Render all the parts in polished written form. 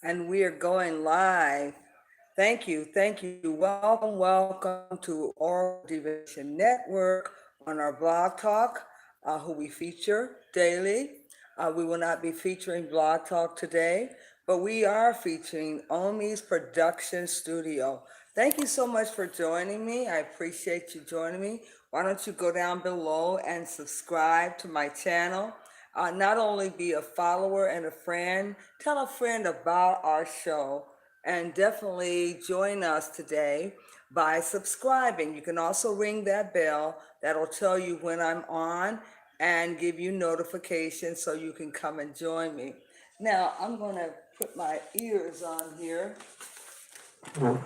And we are going live. Thank you, thank you. Welcome to Oral Divination Network on our blog talk, who we feature daily. We will not be featuring Blog Talk today, but we are featuring Omi's Production Studio. Thank you so much for joining me. I appreciate you joining me. Why don't you go down below and subscribe to my channel? Not only be a follower and a friend, tell a friend about our show and definitely join us today by subscribing. You can also ring that bell that'll tell you when I'm on and give you notifications so you can come and join me. Now, I'm going to put my ears on here,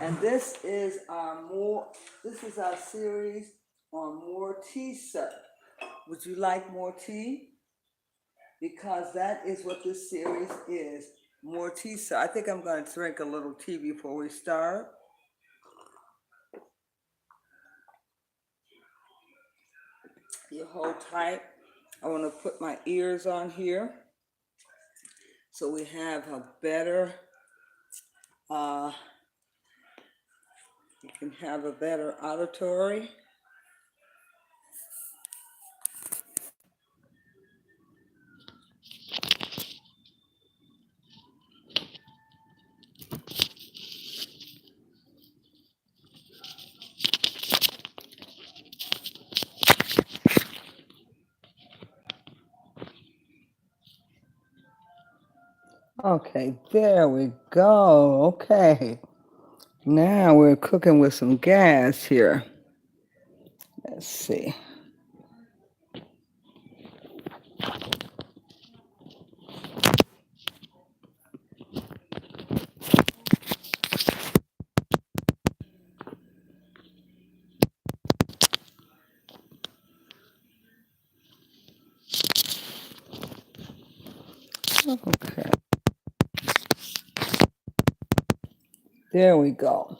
and this is our series on more tea, sir. Would you like more tea? Because that is what this series is, more tea. So I think I'm going to drink a little tea before we start. You hold tight. I want to put my ears on here so we have a better, you can have a better auditory. Okay, there we go. Okay, now we're cooking with some gas here. Let's see. Okay, there we go.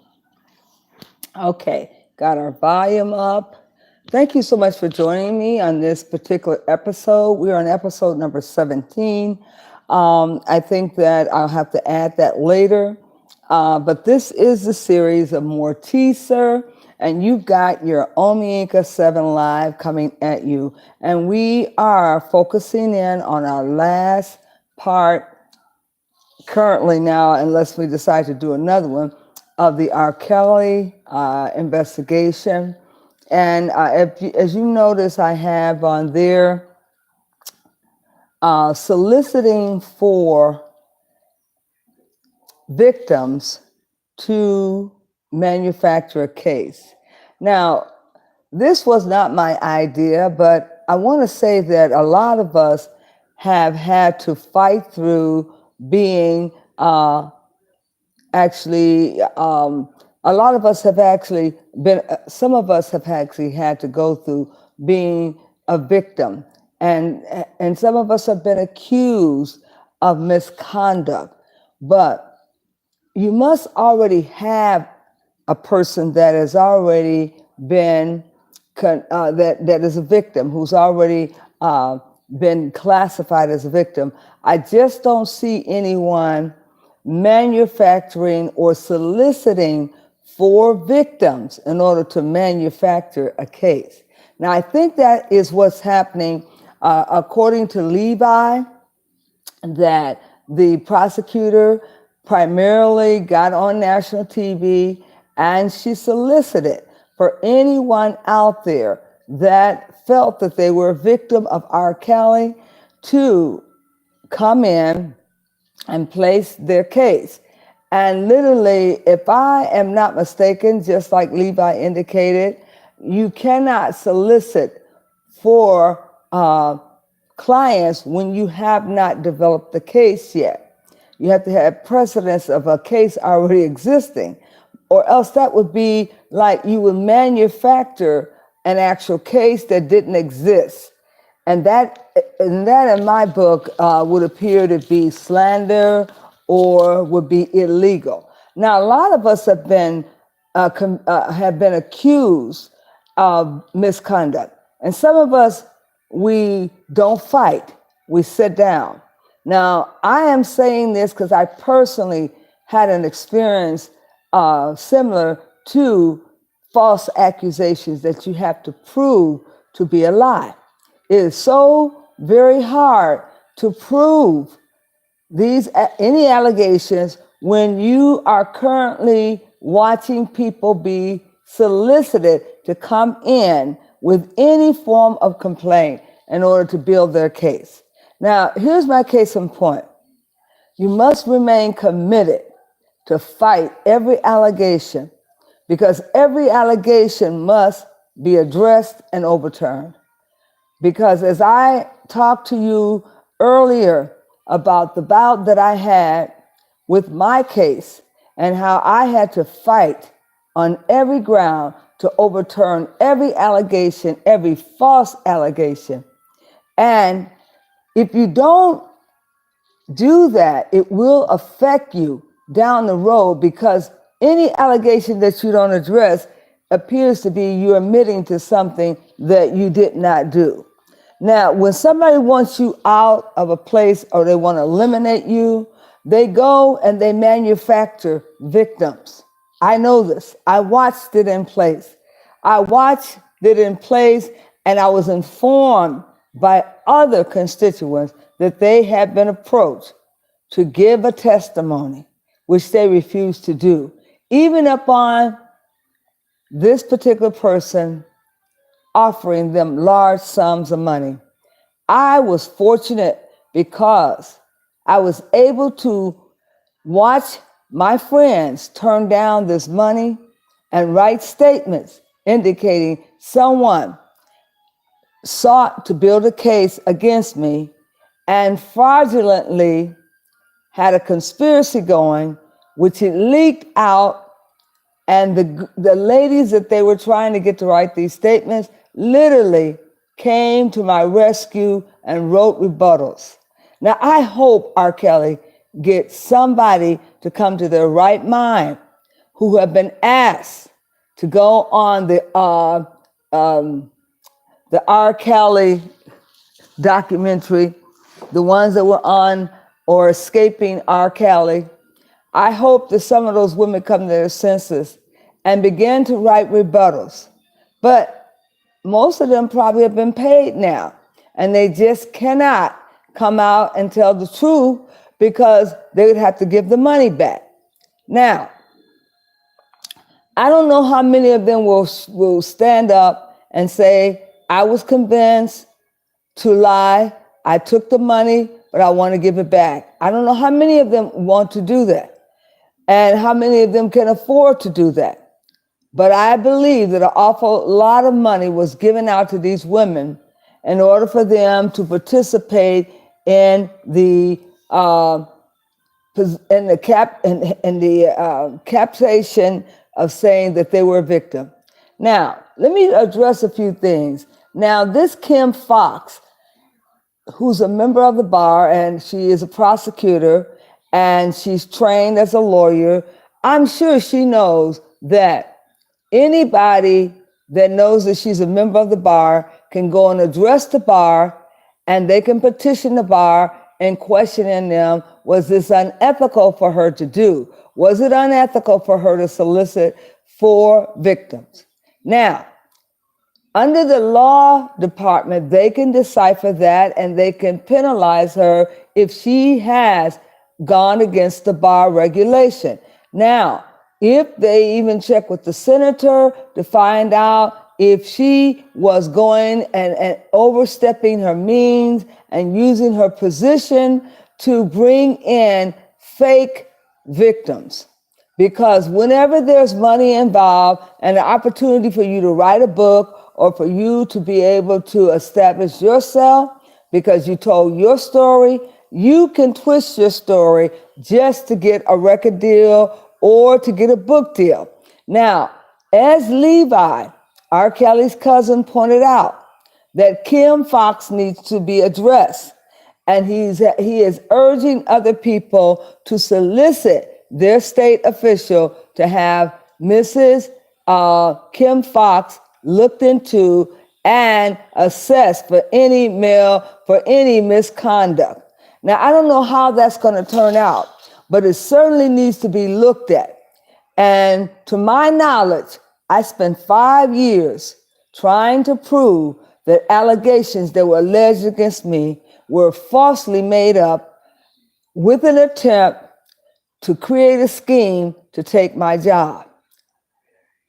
Okay, got our volume up. Thank you so much for joining me on this particular episode. We're on episode number 17. I think that I'll have to add that later. But this is the series of more teaser, and you've got your Omi Inca 7 Live coming at you. And we are focusing in on our last part currently now, unless we decide to do another one, of the R. Kelly investigation. And as you notice, I have on there soliciting for victims to manufacture a case. Now, this was not my idea, but I want to say that a lot of us have had to fight through being a lot of us have actually been, some of us have actually had to go through being a victim. And some of us have been accused of misconduct. But you must already have a person that has already been, that is a victim, who's already been classified as a victim. I just don't see anyone manufacturing or soliciting for victims in order to manufacture a case. Now, I think that is what's happening, according to Levi, that the prosecutor primarily got on national TV and she solicited for anyone out there that felt that they were a victim of R. Kelly to come in and place their case. And literally, if I am not mistaken, just like Levi indicated, you cannot solicit for clients when you have not developed the case yet. You have to have precedence of a case already existing, or else that would be like you would manufacture an actual case that didn't exist. And that in my book would appear to be slander or would be illegal. Now, a lot of us have been accused of misconduct, and some of us, we don't fight. We sit down. Now, I am saying this because I personally had an experience similar to false accusations that you have to prove to be a lie. It is so very hard to prove any allegations when you are currently watching people be solicited to come in with any form of complaint in order to build their case. Now, here's my case in point. You must remain committed to fight every allegation, because every allegation must be addressed and overturned. Because as I talked to you earlier about the bout that I had with my case and how I had to fight on every ground to overturn every allegation, every false allegation. And if you don't do that, it will affect you down the road, because any allegation that you don't address appears to be you admitting to something that you did not do. Now, when somebody wants you out of a place or they want to eliminate you, they go and they manufacture victims. I know this. I watched it in place. And I was informed by other constituents that they had been approached to give a testimony, which they refused to do, even upon this particular person offering them large sums of money. I was fortunate because I was able to watch my friends turn down this money and write statements indicating someone sought to build a case against me and fraudulently had a conspiracy going, which it leaked out. And the ladies that they were trying to get to write these statements literally came to my rescue and wrote rebuttals. Now, I hope R. Kelly gets somebody to come to their right mind who have been asked to go on the R. Kelly documentary, the ones that were on or escaping R. Kelly. I hope that some of those women come to their senses and begin to write rebuttals. But most of them probably have been paid now, and they just cannot come out and tell the truth because they would have to give the money back. Now, I don't know how many of them will stand up and say, I was convinced to lie, I took the money, but I want to give it back. I don't know how many of them want to do that and how many of them can afford to do that. But I believe that an awful lot of money was given out to these women in order for them to participate in the captation of saying that they were a victim. Now, let me address a few things. Now, this Kim Fox, who's a member of the bar, and she is a prosecutor, and she's trained as a lawyer, I'm sure she knows that anybody that knows that she's a member of the bar can go and address the bar, and they can petition the bar and questioning them, was this unethical for her to do? Was it unethical for her to solicit for victims? Now, under the law department, they can decipher that and they can penalize her if she has gone against the bar regulation. Now, if they even check with the senator to find out if she was going and overstepping her means and using her position to bring in fake victims. Because whenever there's money involved and an opportunity for you to write a book or for you to be able to establish yourself because you told your story, you can twist your story just to get a record deal or to get a book deal. Now, as Levi, R. Kelly's cousin, pointed out, that Kim Fox needs to be addressed. And he is urging other people to solicit their state official to have Mrs. Kim Fox looked into and assessed for any misconduct. Now, I don't know how that's going to turn out, but it certainly needs to be looked at. And to my knowledge, I spent 5 years trying to prove that allegations that were alleged against me were falsely made up with an attempt to create a scheme to take my job.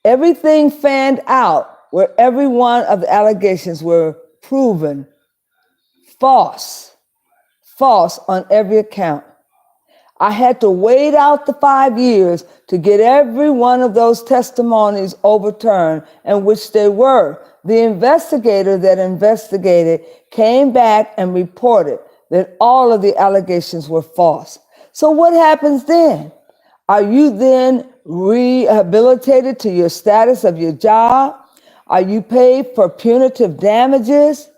Everything fanned out where every one of the allegations were proven false on every account. I had to wait out the 5 years to get every one of those testimonies overturned, and which they were. The investigator that investigated came back and reported that all of the allegations were false. So what happens then? Are you then rehabilitated to your status of your job? Are you paid for punitive damages?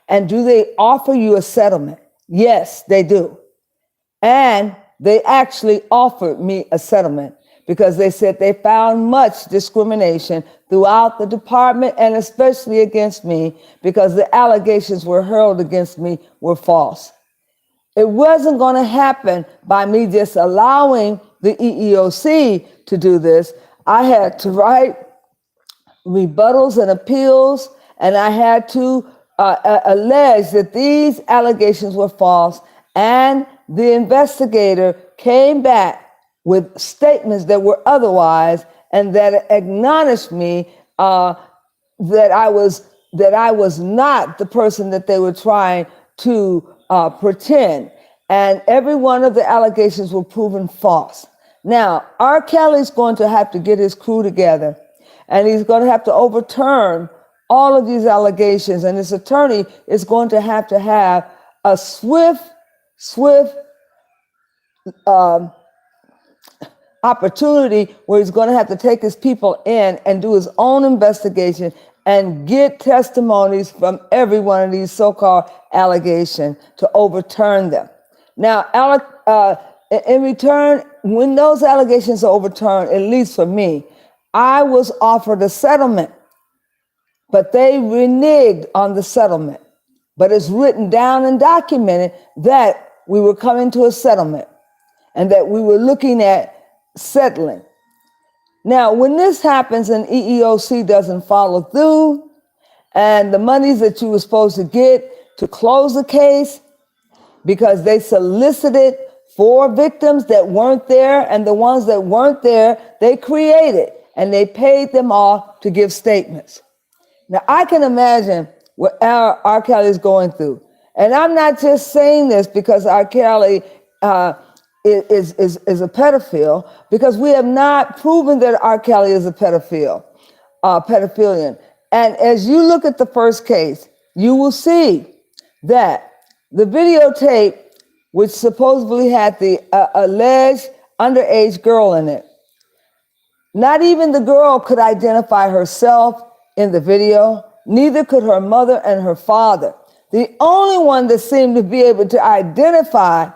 And do they offer you a settlement? Yes, they do. And they actually offered me a settlement because they said they found much discrimination throughout the department and especially against me because the allegations were hurled against me were false. It wasn't going to happen by me just allowing the EEOC to do this. I had to write rebuttals and appeals, and I had to allege that these allegations were false, and the investigator came back with statements that were otherwise and that acknowledged me that I was not the person that they were trying to pretend. And every one of the allegations were proven false. Now, R. Kelly's going to have to get his crew together, and he's going to have to overturn all of these allegations, and his attorney is going to have a swift opportunity where he's going to have to take his people in and do his own investigation and get testimonies from every one of these so-called allegations to overturn them. Now, in return, when those allegations are overturned, at least for me, I was offered a settlement, but they reneged on the settlement. But it's written down and documented that we were coming to a settlement and that we were looking at settling. Now, when this happens and EEOC doesn't follow through, and the monies that you were supposed to get to close the case, because they solicited 4 victims that weren't there, and the ones that weren't there, they created, and they paid them off to give statements. Now, I can imagine what R. Kelly is going through. And I'm not just saying this because R. Kelly is a pedophile, because we have not proven that R. Kelly is a pedophilian. And as you look at the first case, you will see that the videotape, which supposedly had the alleged underage girl in it, not even the girl could identify herself in the video, neither could her mother and her father. The only one that seemed to be able to identify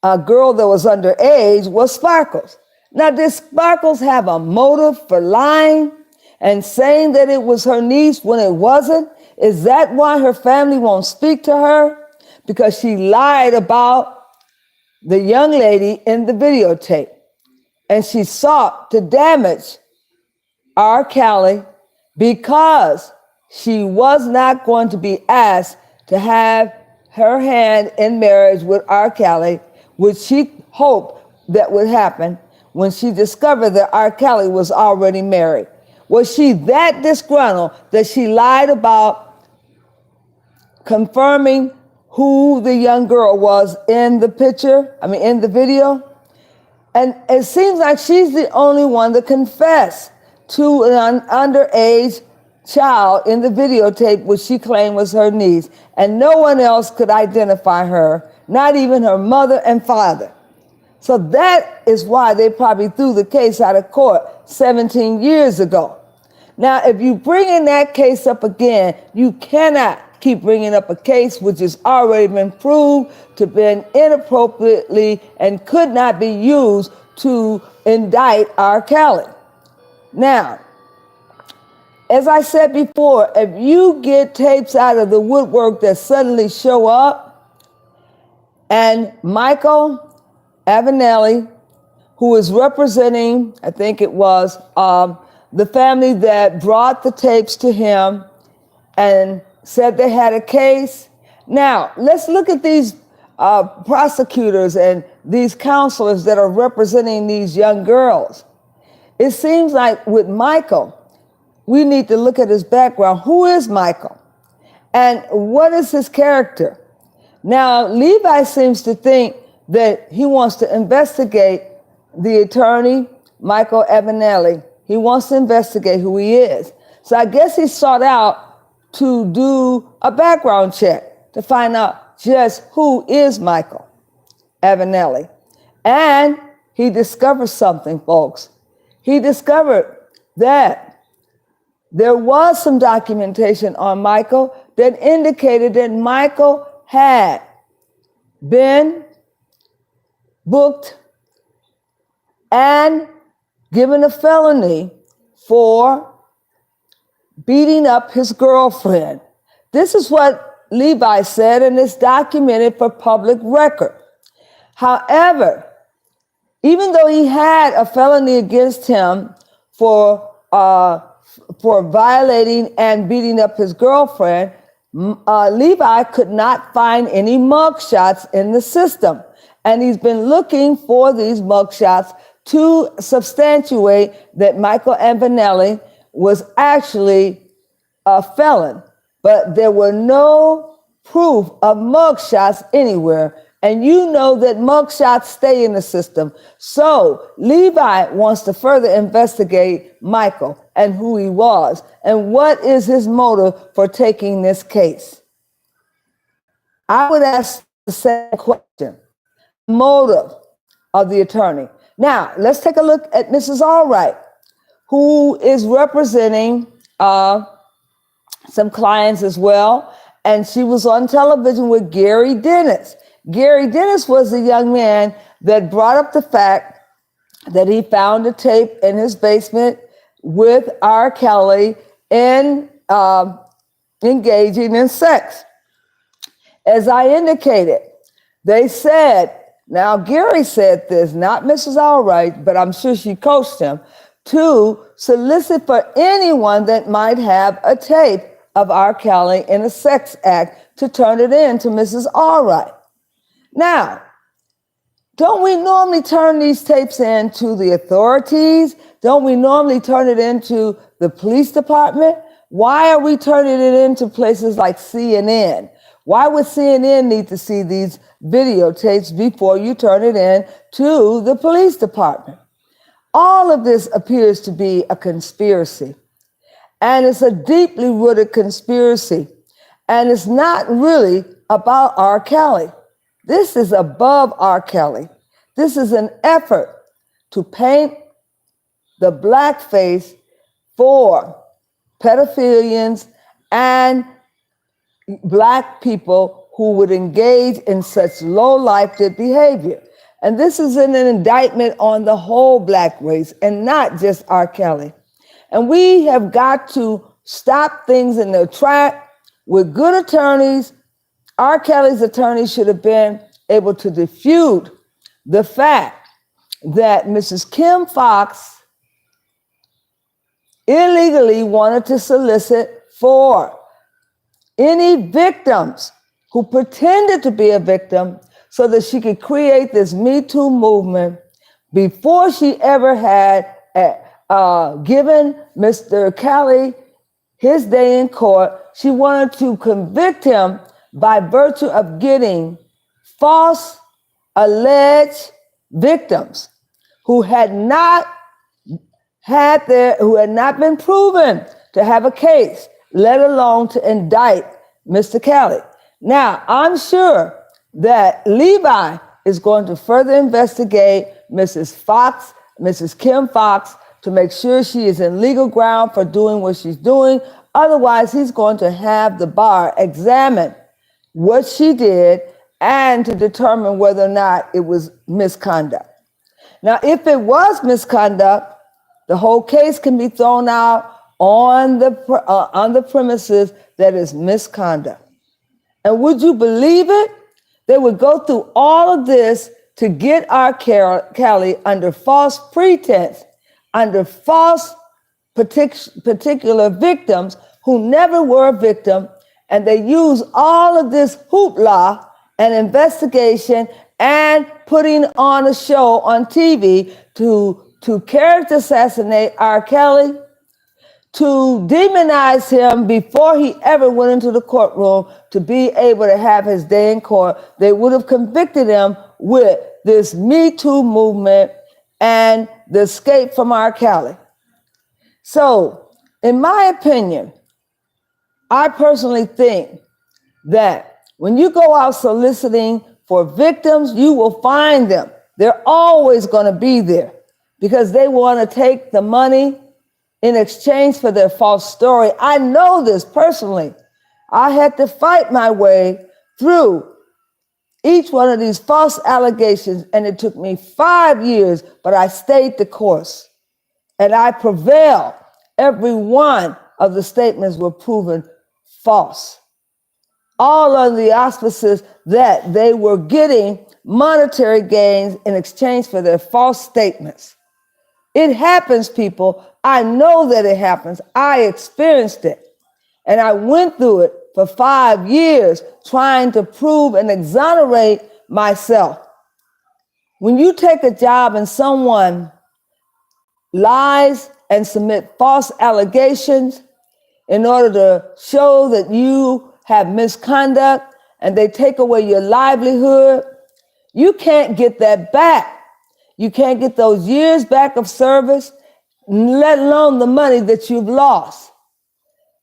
a girl that was underage was Sparkles. Now, did Sparkles have a motive for lying and saying that it was her niece when it wasn't? Is that why her family won't speak to her? Because she lied about the young lady in the videotape. And she sought to damage R. Kelly because she was not going to be asked to have her hand in marriage with R. Kelly, which she hoped that would happen when she discovered that R. Kelly was already married. Was she that disgruntled that she lied about confirming who the young girl was in the in the video? And it seems like she's the only one that confessed to an underage child in the videotape, which she claimed was her niece, and no one else could identify her, not even her mother and father. So that is why they probably threw the case out of court 17 years ago. Now, if you bring in that case up again, you cannot keep bringing up a case which has already been proved to have been inappropriately and could not be used to indict R. Kelly. Now, as I said before, if you get tapes out of the woodwork that suddenly show up, And Michael Avenelli, who is representing, I think it was, the family that brought the tapes to him and said they had a case. Now, let's look at these prosecutors and these counselors that are representing these young girls. It seems like with Michael, we need to look at his background. Who is Michael? And what is his character? Now, Levi seems to think that he wants to investigate the attorney, Michael Avenelli. He wants to investigate who he is. So I guess he sought out to do a background check to find out just who is Michael Avenelli. And he discovered something, folks. He discovered that there was some documentation on Michael that indicated that Michael had been booked and given a felony for beating up his girlfriend. This is what Levi said, and it's documented for public record. However, even though he had a felony against him for violating and beating up his girlfriend, Levi could not find any mugshots in the system. And he's been looking for these mugshots to substantiate that Michael Avenelli was actually a felon. But there were no proof of mugshots anywhere. And you know that mugshots stay in the system. So Levi wants to further investigate Michael and who he was and what is his motive for taking this case. I would ask the same question, motive of the attorney. Now, let's take a look at Mrs. Allwright, who is representing some clients as well. And she was on television with Gary Dennis. Gary Dennis was the young man that brought up the fact that he found a tape in his basement with R. Kelly in engaging in sex. As I indicated, they said, now Gary said this, not Mrs. Allwright, but I'm sure she coached him, to solicit for anyone that might have a tape of R. Kelly in a sex act to turn it in to Mrs. Allwright. Now, don't we normally turn these tapes in to the authorities? Don't we normally turn it into the police department? Why are we turning it into places like CNN? Why would CNN need to see these videotapes before you turn it in to the police department? All of this appears to be a conspiracy. And it's a deeply rooted conspiracy. And it's not really about R. Kelly. This is above R. Kelly. This is an effort to paint the blackface for pedophilians and Black people who would engage in such low-life behavior. And this is an indictment on the whole Black race and not just R. Kelly. And we have got to stop things in their track with good attorneys. R. Kelly's attorney should have been able to defute the fact that Mrs. Kim Fox illegally wanted to solicit for any victims who pretended to be a victim so that she could create this Me Too movement before she ever had given Mr. Kelly his day in court. She wanted to convict him by virtue of getting false alleged victims who had not been proven to have a case, let alone to indict Mr. Kelly. Now, I'm sure that Levi is going to further investigate Mrs. Kim Fox, to make sure she is in legal ground for doing what she's doing. Otherwise, he's going to have the bar examine what she did and to determine whether or not it was misconduct. Now, if it was misconduct, the whole case can be thrown out on the premises that is misconduct. And would you believe it? They would go through all of this to get R. Kelly under false pretense, under false particular victims who never were a victim, and they use all of this hoopla and investigation and putting on a show on TV to character assassinate R. Kelly, to demonize him before he ever went into the courtroom to be able to have his day in court. They would have convicted him with this Me Too movement and the escape from R. Kelly. So, in my opinion, I personally think that when you go out soliciting for victims, you will find them. They're always going to be there because they want to take the money in exchange for their false story. I know this personally. I had to fight my way through each one of these false allegations, and it took me 5 years, but I stayed the course, and I prevailed. Every one of the statements were proven false, all under the auspices that they were getting monetary gains in exchange for their false statements. It happens, people. I know that it happens. I experienced it. And I went through it for 5 years trying to prove and exonerate myself. When you take a job and someone lies and submit false allegations in order to show that you have misconduct and they take away your livelihood, you can't get that back. You can't get those years back of service, let alone the money that you've lost.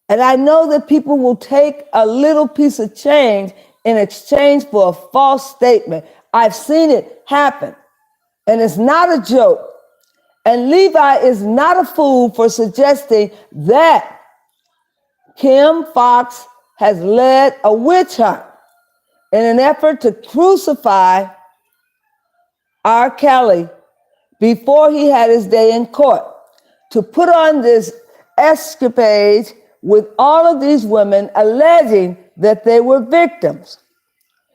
And I know that people will take a little piece of change in exchange for a false statement. I've seen it happen, and it's not a joke. And Levi is not a fool for suggesting that Kim Fox has led a witch hunt in an effort to crucify R. Kelly before he had his day in court, to put on this escapade with all of these women alleging that they were victims.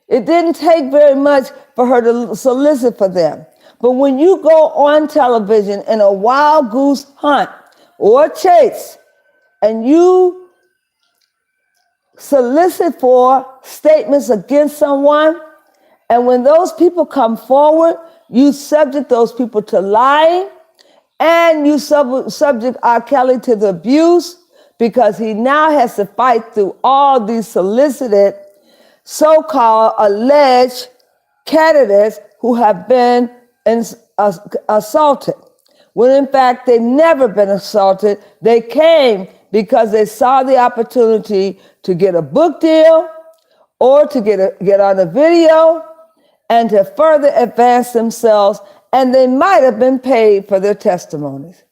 It didn't take very much for her to solicit for them. But when you go on television in a wild goose hunt or chase and you solicit for statements against someone, and when those people come forward, you subject those people to lying, and you subject R. Kelly to the abuse, because he now has to fight through all these solicited, so-called alleged candidates who have been assaulted. When in fact they've never been assaulted. They came because they saw the opportunity to get a book deal or to get on a video and to further advance themselves, and they might have been paid for their testimonies.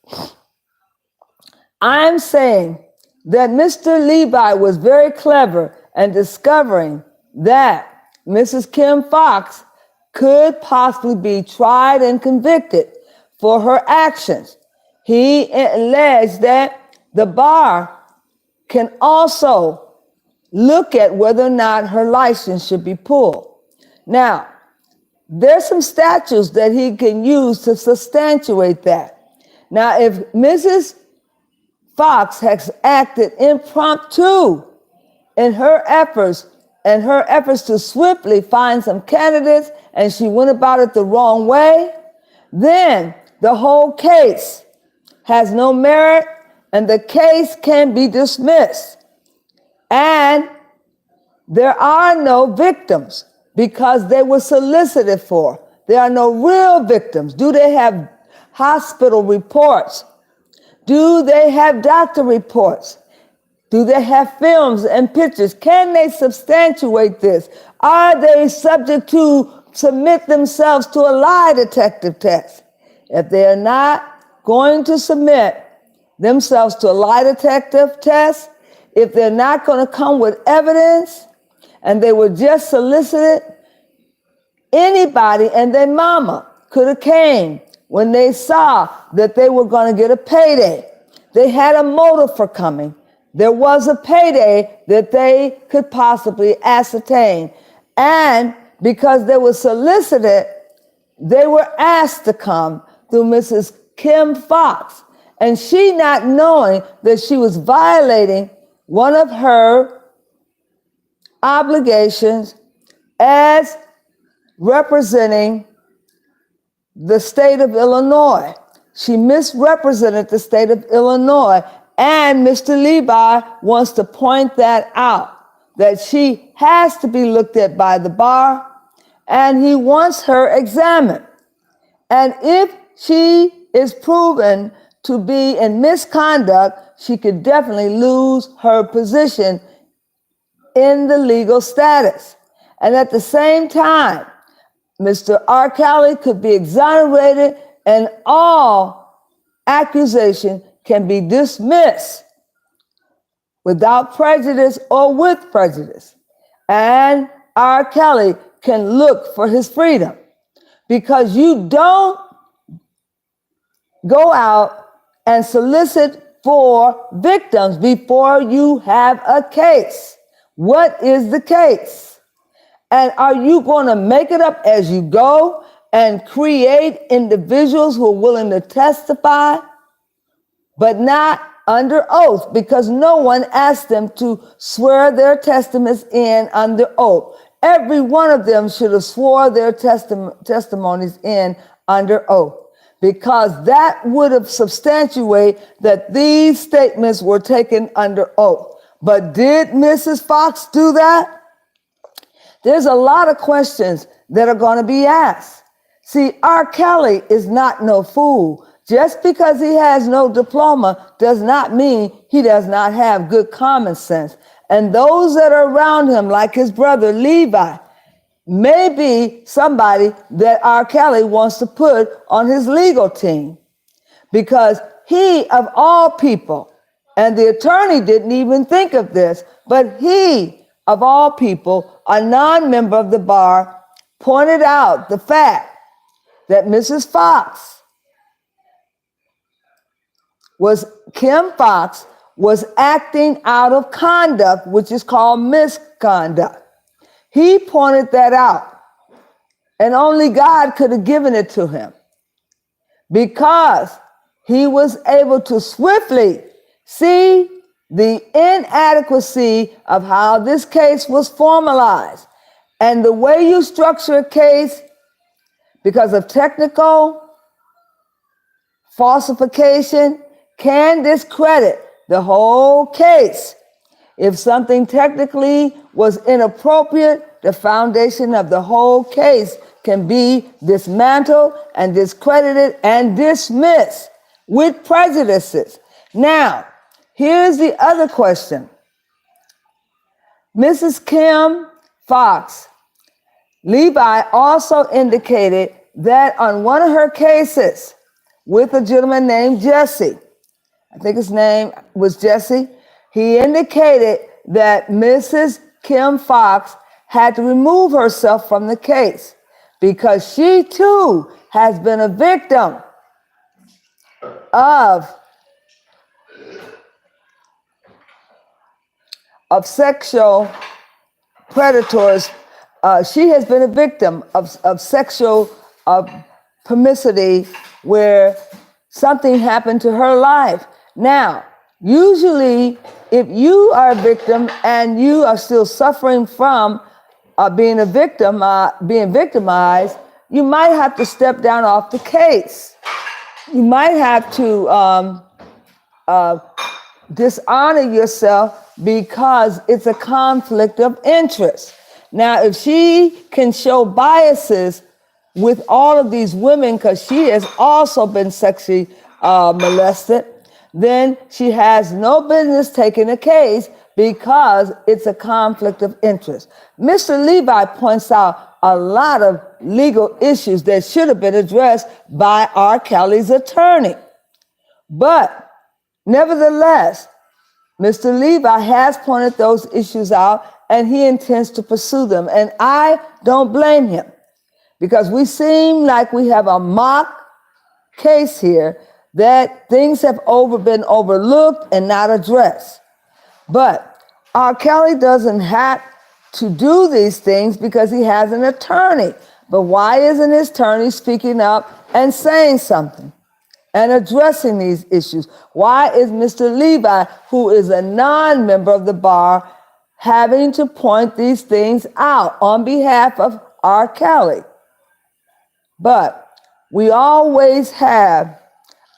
I'm saying that Mr. Levi was very clever in discovering that Mrs. Kim Fox could possibly be tried and convicted for her actions. He alleged that the bar can also look at whether or not her license should be pulled. Now, there's some statutes that he can use to substantiate that. Now, if Mrs. Fox has acted impromptu in her efforts to swiftly find some candidates, and she went about it the wrong way, then the whole case has no merit and the case can be dismissed. And there are no victims because they were solicited for. There are no real victims. Do they have hospital reports? Do they have doctor reports? Do they have films and pictures? Can they substantiate this? Are they subject to submit themselves to a lie detector test? If they are not going to submit themselves to a lie detector test, if they're not going to come with evidence, and they were just solicited, anybody and their mama could have came when they saw that they were going to get a payday. They had a motive for coming. There was a payday that they could possibly ascertain. And because they were solicited, they were asked to come through Mrs. Kim Fox. And she, not knowing that she was violating one of her obligations as representing the state of Illinois. She misrepresented the state of Illinois, and Mr. Levi wants to point that out, that she has to be looked at by the bar, and he wants her examined. And if she is proven to be in misconduct, she could definitely lose her position in the legal status. And at the same time, Mr. R. Kelly could be exonerated and all accusation can be dismissed without prejudice or with prejudice. And R. Kelly can look for his freedom, because you don't go out and solicit for victims before you have a case. What is the case? And are you going to make it up as you go and create individuals who are willing to testify, but not under oath, because no one asked them to swear their testaments in under oath? Every one of them should have swore their testimonies in under oath, because that would have substantiated that these statements were taken under oath. But did Mrs. Fox do that? There's a lot of questions that are going to be asked. See, R. Kelly is not no fool. Just because he has no diploma does not mean he does not have good common sense. And those that are around him, like his brother Levi, may be somebody that R. Kelly wants to put on his legal team. Because he, of all people, and the attorney didn't even think of this, but he, of all people, a non-member of the bar, pointed out the fact that Mrs. Fox Kim Fox was acting out of conduct, which is called misconduct. He pointed that out, and only God could have given it to him, because he was able to swiftly see the inadequacy of how this case was formalized. And the way you structure a case, because of technical falsification, can discredit the whole case. If something technically was inappropriate, the foundation of the whole case can be dismantled and discredited and dismissed with prejudices. Now, here's the other question. Mrs. Kim Fox, Levi also indicated that on one of her cases with a gentleman named Jesse, I think his name was Jesse, he indicated that Mrs. Kim Fox had to remove herself from the case because she too has been a victim of sexual predators. She has been a victim of sexual promiscuity, where something happened to her life. Now, usually, if you are a victim and you are still suffering from being victimized, you might have to step down off the case. You might have to dishonor yourself because it's a conflict of interest. Now, if she can show biases with all of these women, because she has also been sexually molested, then she has no business taking a case because it's a conflict of interest. Mr. Levi points out a lot of legal issues that should have been addressed by R. Kelly's attorney. But nevertheless, Mr. Levi has pointed those issues out, and he intends to pursue them. And I don't blame him, because we seem like we have a mock case here, that things have been overlooked and not addressed. But R. Kelly doesn't have to do these things because he has an attorney. But why isn't his attorney speaking up and saying something and addressing these issues? Why is Mr. Levi, who is a non-member of the bar, having to point these things out on behalf of R. Kelly? But we always have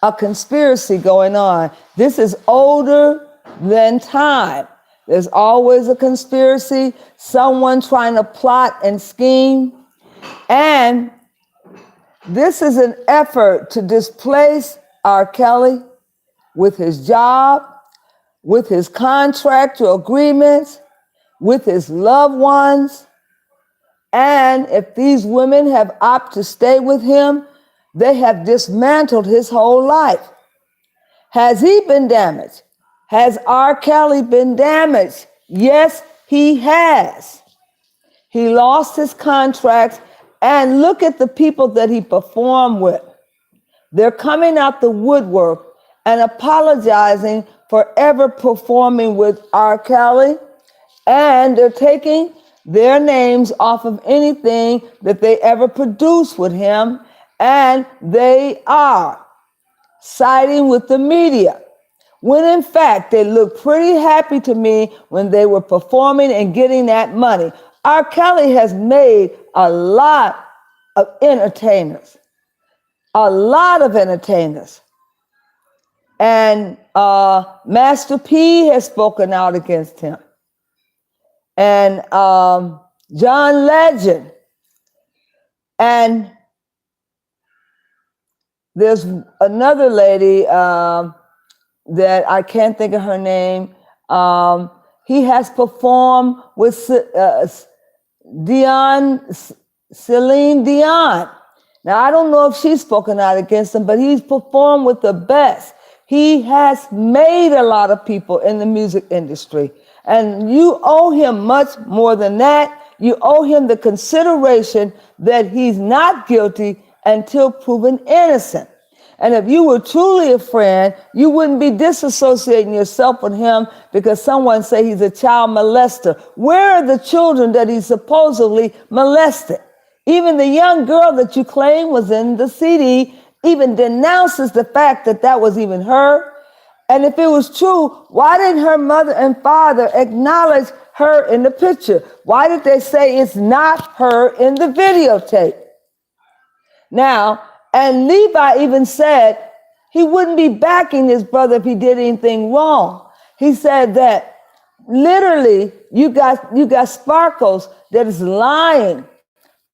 a conspiracy going on. This is older than time. There's always a conspiracy, someone trying to plot and scheme. And this is an effort to displace R. Kelly with his job, with his contractual agreements, with his loved ones. And if these women have opted to stay with him, they have dismantled his whole life. Has he been damaged? Has R. Kelly been damaged? Yes, he has. He lost his contracts, and look at the people that he performed with. They're coming out the woodwork and apologizing for ever performing with R. Kelly, and they're taking their names off of anything that they ever produced with him, and they are siding with the media. When in fact, they looked pretty happy to me when they were performing and getting that money. R. Kelly has made a lot of entertainers, And Master P has spoken out against him. And John Legend. And there's another lady that I can't think of her name. He has performed with Celine Dion. Now, I don't know if she's spoken out against him, but he's performed with the best. He has made a lot of people in the music industry. And you owe him much more than that. You owe him the consideration that he's not guilty until proven innocent. And if you were truly a friend, you wouldn't be disassociating yourself with him because someone say he's a child molester. Where are the children that he supposedly molested? Even the young girl that you claim was in the CD even denounces the fact that that was even her. And if it was true, why didn't her mother and father acknowledge her in the picture? Why did they say it's not her in the videotape? Now, and Levi even said he wouldn't be backing his brother if he did anything wrong. He said that literally you got Sparkles that is lying,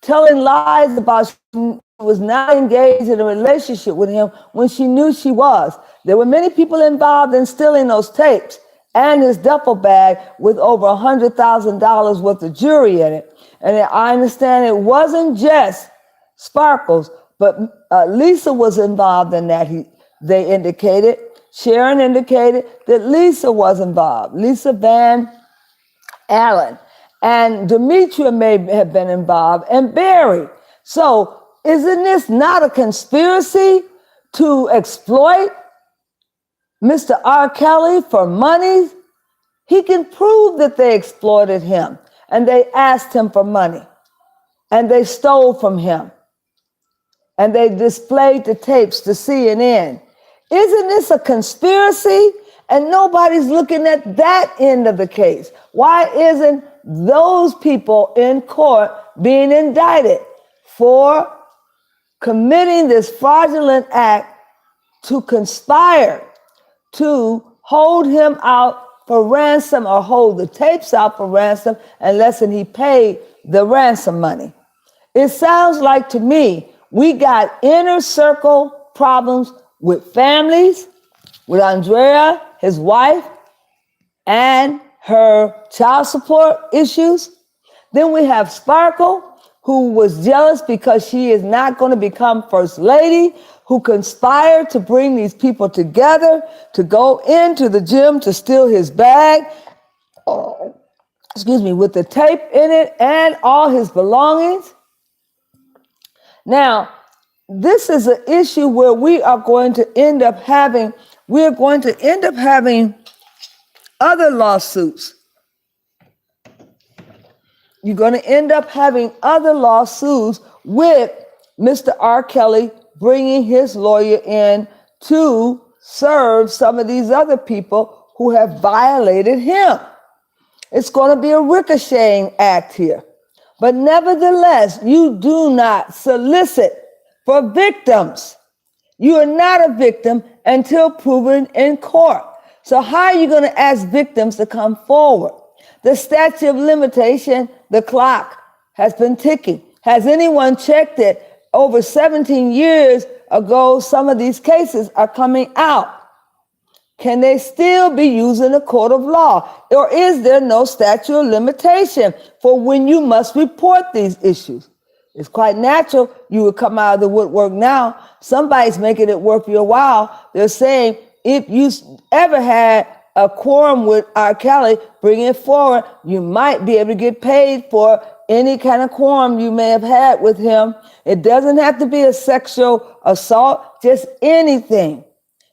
telling lies about she was not engaged in a relationship with him when she knew she was. There were many people involved in stealing those tapes and his duffel bag with over $100,000 worth of jewelry in it. And I understand it wasn't just Sparkles, but Lisa was involved in that. They indicated, Sharon indicated that Lisa was involved, Lisa Van Allen. And Demetria may have been involved, and Barry. So isn't this not a conspiracy to exploit Mr. R. Kelly for money? He can prove that they exploited him, and they asked him for money, and they stole from him, and they displayed the tapes to CNN. Isn't this a conspiracy? And nobody's looking at that end of the case. Why isn't those people in court being indicted for committing this fraudulent act to conspire to hold him out for ransom or hold the tapes out for ransom unless he paid the ransom money? It sounds like to me we got inner circle problems with families, with Andrea, his wife, and her child support issues. Then we have Sparkle, who was jealous because she is not going to become first lady, who conspired to bring these people together to go into the gym to steal his bag, with the tape in it and all his belongings. Now, this is an issue where we're going to end up having other lawsuits. you're going to end up having other lawsuits with Mr. R. Kelly bringing his lawyer in to serve some of these other people who have violated him. It's going to be a ricocheting act here. But nevertheless, you do not solicit for victims. You are not a victim until proven in court. So how are you going to ask victims to come forward? The statute of limitation, the clock, has been ticking. Has anyone checked it? Over 17 years ago, some of these cases are coming out. Can they still be used in a court of law? Or is there no statute of limitation for when you must report these issues? It's quite natural you would come out of the woodwork now. Somebody's making it worth your while. They're saying, if you ever had a quorum with R. Kelly, bring it forward. You might be able to get paid for any kind of quorum you may have had with him. It doesn't have to be a sexual assault, just anything.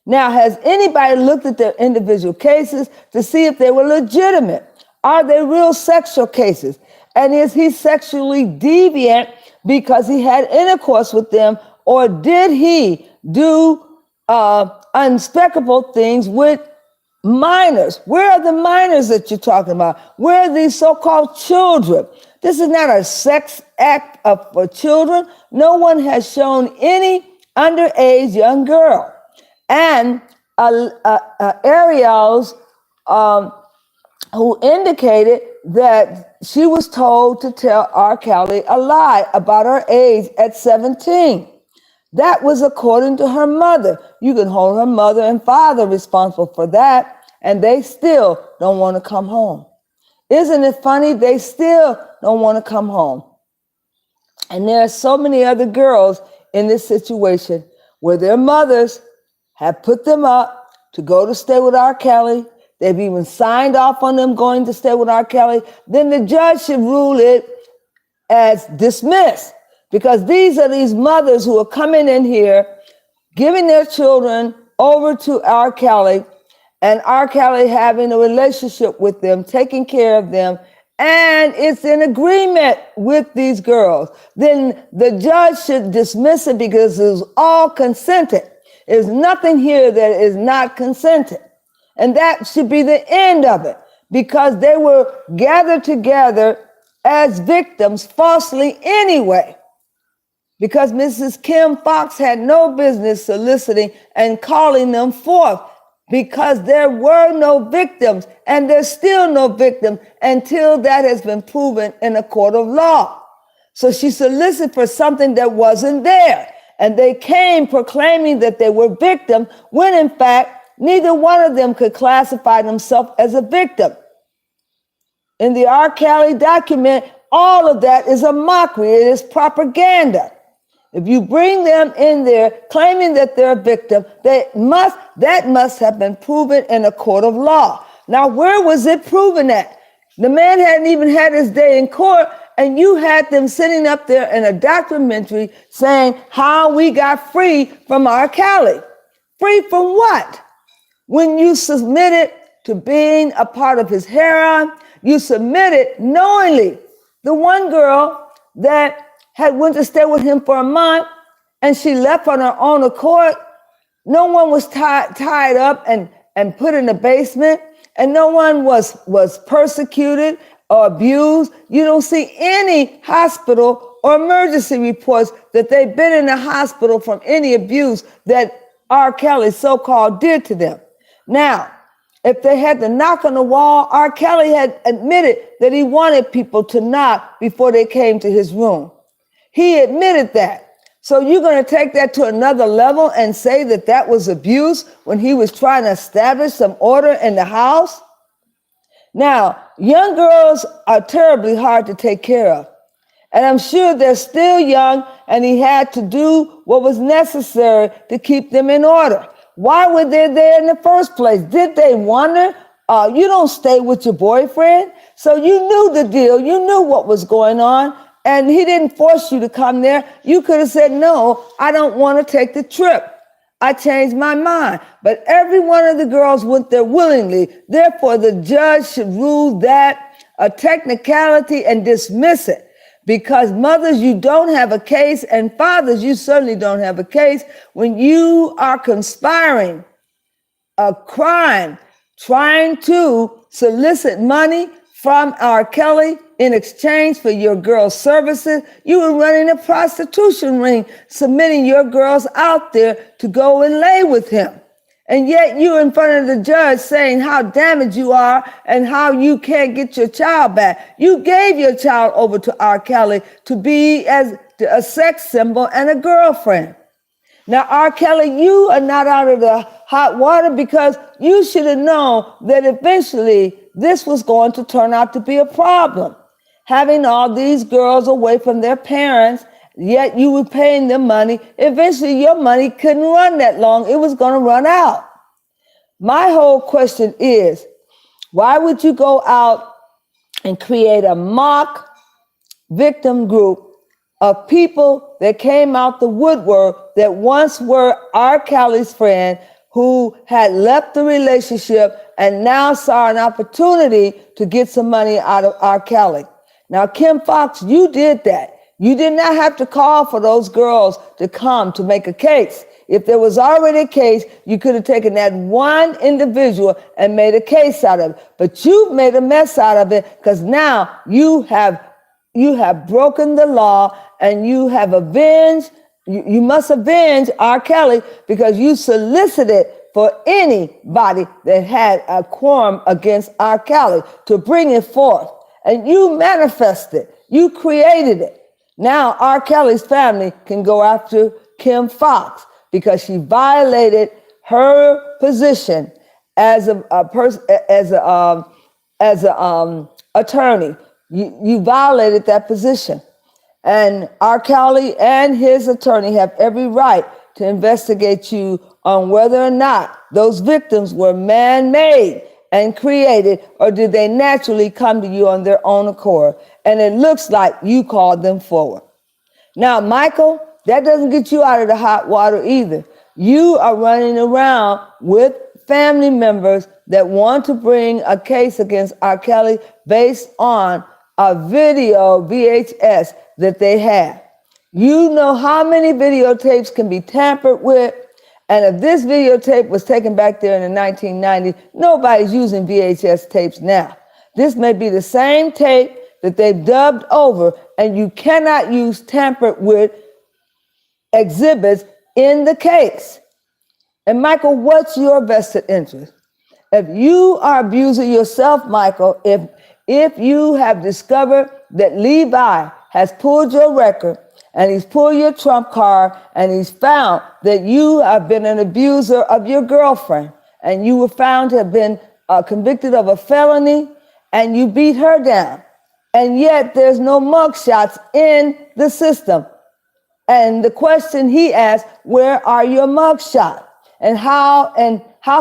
Now, has anybody looked at their individual cases to see if they were legitimate? Are they real sexual cases? And is he sexually deviant because he had intercourse with them, or did he do unspeakable things with minors? Where are the minors that you're talking about? Where are these so-called children? This is not a sex act for children. No one has shown any underage young girl. And Ariel's, who indicated that she was told to tell R. Kelly a lie about her age at 17. That was according to her mother. You can hold her mother and father responsible for that, and they still don't want to come home. Isn't it funny? They still don't want to come home. And there are so many other girls in this situation where their mothers have put them up to go to stay with R. Kelly. They've even signed off on them going to stay with R. Kelly. Then the judge should rule it as dismissed, because these are these mothers who are coming in here, giving their children over to R. Kelly, and R. Kelly having a relationship with them, taking care of them, and it's in agreement with these girls. Then the judge should dismiss it because it was all consented. There's nothing here that is not consented. And that should be the end of it, because they were gathered together as victims falsely anyway. Because Mrs. Kim Fox had no business soliciting and calling them forth, because there were no victims, and there's still no victim until that has been proven in a court of law. So she solicited for something that wasn't there. And they came proclaiming that they were victims, when in fact, neither one of them could classify themselves as a victim. In the R. Kelly document, all of that is a mockery. It is propaganda. If you bring them in there claiming that they're a victim, that must have been proven in a court of law. Now, where was it proven at? The man hadn't even had his day in court, and you had them sitting up there in a documentary saying how we got free from R. Kelly. Free from what? When you submitted to being a part of his harem, you submitted knowingly. The one girl that had went to stay with him for a month, and she left on her own accord, no one was tied up and put in the basement, and no one was persecuted or abused. You don't see any hospital or emergency reports that they've been in the hospital from any abuse that R. Kelly so-called did to them. Now, if they had to knock on the wall, R. Kelly had admitted that he wanted people to knock before they came to his room. He admitted that. So you're going to take that to another level and say that that was abuse when he was trying to establish some order in the house? Now, young girls are terribly hard to take care of. And I'm sure they're still young, and he had to do what was necessary to keep them in order. Why were they there in the first place? Did they wonder? You don't stay with your boyfriend. So you knew the deal. You knew what was going on. And he didn't force you to come there. You could have said, no, I don't want to take the trip. I changed my mind. But every one of the girls went there willingly. Therefore, the judge should rule that a technicality and dismiss it. Because mothers, you don't have a case, and fathers, you certainly don't have a case when you are conspiring a crime trying to solicit money from R. Kelly in exchange for your girl's services. You were running a prostitution ring, submitting your girls out there to go and lay with him. And yet you're in front of the judge saying how damaged you are and how you can't get your child back. You gave your child over to R. Kelly to be as a sex symbol and a girlfriend. Now, R. Kelly, you are not out of the hot water because you should have known that eventually this was going to turn out to be a problem. Having all these girls away from their parents, yet you were paying them money. Eventually, your money couldn't run that long. It was going to run out. My whole question is, why would you go out and create a mock victim group of people that came out the woodwork that once were R. Kelly's friend who had left the relationship and now saw an opportunity to get some money out of R. Kelly? Now, Kim Fox, you did that. You did not have to call for those girls to come to make a case. If there was already a case, you could have taken that one individual and made a case out of it. But you've made a mess out of it because now you have broken the law and you have avenged, you must avenge R. Kelly because you solicited for anybody that had a quorum against R. Kelly to bring it forth. And you manifested, you created it. Now R. Kelly's family can go after Kim Fox because she violated her position as a attorney. You violated that position. And R. Kelly and his attorney have every right to investigate you on whether or not those victims were man-made and created, or did they naturally come to you on their own accord? And it looks like you called them forward. Now, Michael, that doesn't get you out of the hot water either. You are running around with family members that want to bring a case against R. Kelly based on a video VHS that they have. You know how many videotapes can be tampered with? And if this videotape was taken back there in the 1990s, nobody's using VHS tapes now. This may be the same tape that they've dubbed over, and you cannot use tampered with exhibits in the case. And Michael, what's your vested interest? If you are abusing yourself, Michael, if you have discovered that Levi has pulled your record and he's pulled your trump card and he's found that you have been an abuser of your girlfriend and you were found to have been convicted of a felony and you beat her down, and yet there's no mugshots in the system. And the question he asked, where are your mugshots? And how